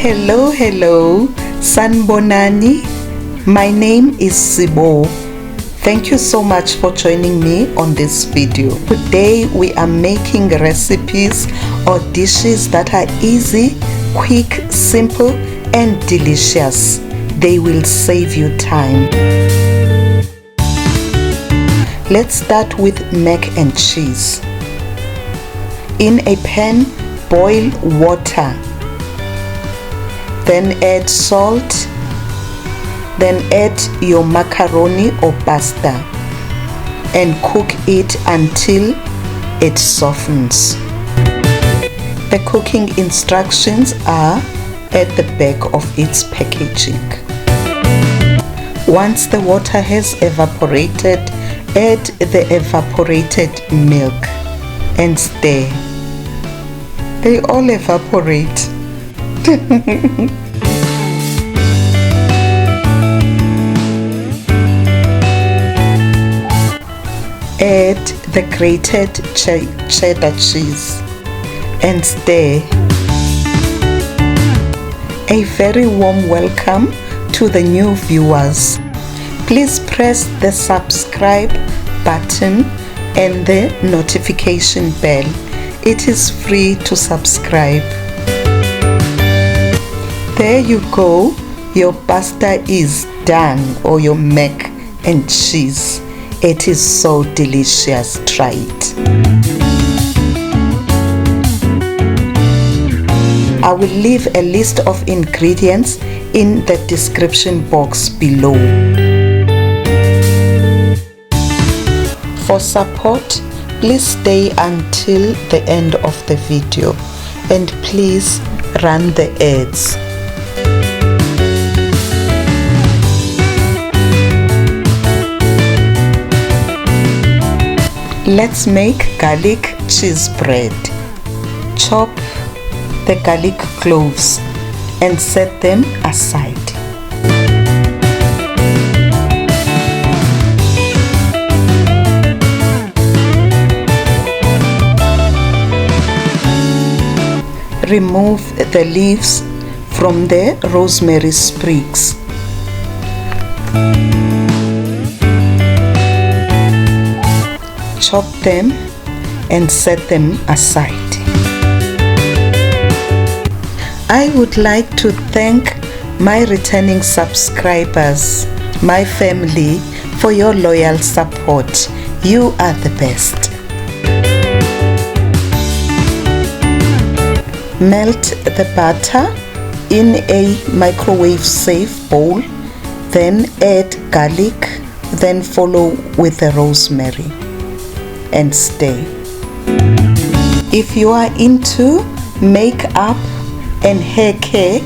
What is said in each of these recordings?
Hello, Sanbonani. My name is CBO. Thank you so much for joining me on this video. Today we are making recipes or dishes that are easy, quick, simple and delicious. They will save you time. Let's start with mac and cheese. In a pan, boil water. Then add salt. Then add your macaroni or pasta and cook it until it softens. The cooking instructions are at the back of its packaging. Once the water has evaporated, add the evaporated milk and stir. They all evaporate. Add the grated cheddar cheese and stir. A very warm welcome to the new viewers. Please press the subscribe button and the notification bell. It is free to subscribe. There you go, your pasta is done, or your mac and cheese. It is so delicious. Try it. I will leave a list of ingredients in the description box below. For support, please stay until the end of the video and please run the ads. Let's make garlic cheese bread. Chop the garlic cloves and set them aside. Remove the leaves from the rosemary sprigs. Chop them and set them aside. I would like to thank my returning subscribers, my family, for your loyal support. You are the best. Melt the butter in a microwave-safe bowl, then add garlic, then follow with the rosemary and stir. If you are into makeup and hair care,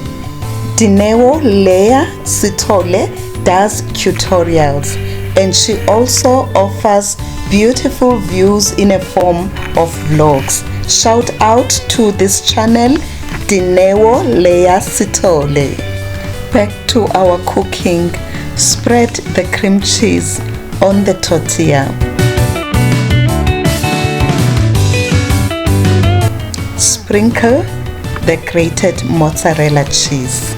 Dineo Leah Sitole does tutorials, and she also offers beautiful views in a form of vlogs. Shout out to this channel, Dineo Leah Sitole. Back to our cooking. Spread the cream cheese on the tortilla. Sprinkle the grated mozzarella cheese.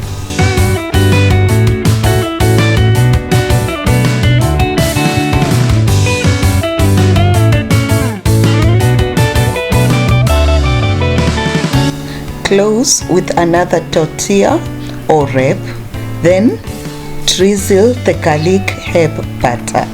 Close with another tortilla or wrap, then drizzle the garlic herb butter.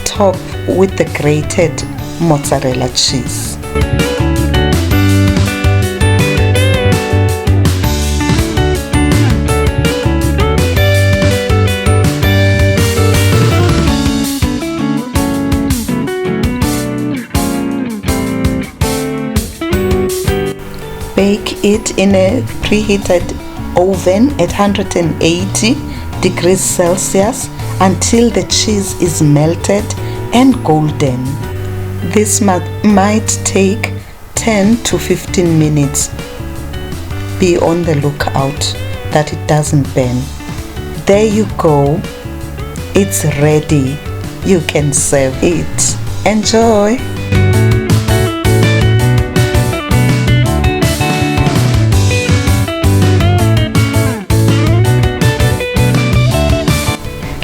Top with the grated mozzarella cheese. Bake it in a preheated oven at 180 degrees Celsius until the cheese is melted and golden. This might take 10 to 15 minutes. Be on the lookout that it doesn't burn. There you go. It's ready. You can serve it. Enjoy.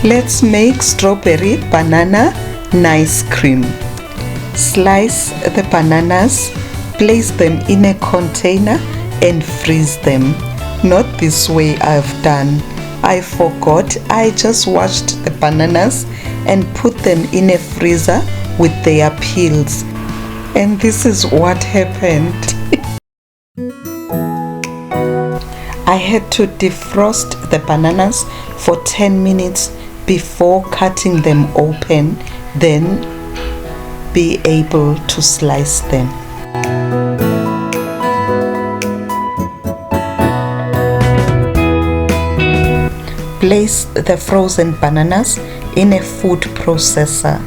Let's make strawberry banana nice cream. Slice the bananas, place them in a container and freeze them. Not this way I've done. I forgot. I just washed the bananas and put them in a freezer with their peels. And this is what happened. I had to defrost the bananas for 10 minutes before cutting them open, then be able to slice them. Place the frozen bananas in a food processor.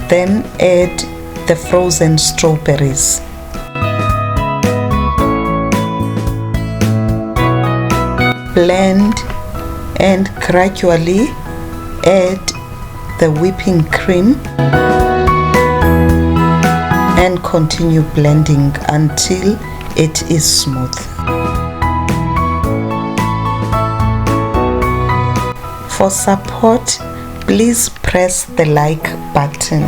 Then add the frozen strawberries. Blend and gradually add the whipping cream and continue blending until it is smooth. For support, please press the like button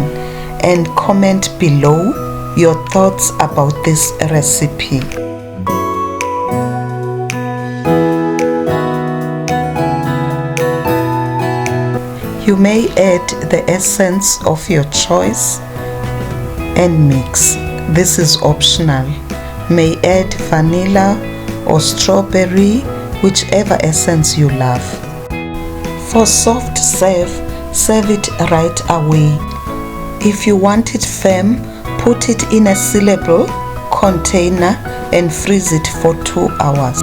and comment below your thoughts about this recipe. You may add the essence of your choice and mix. This is optional. May add vanilla or strawberry, whichever essence you love. For soft serve, serve it right away. If you want it firm, put it in a sealable container and freeze it for 2 hours.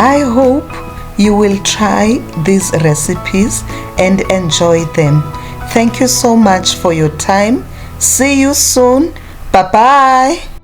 I hope you will try these recipes and enjoy them. Thank you so much for your time. See you soon. Bye-bye.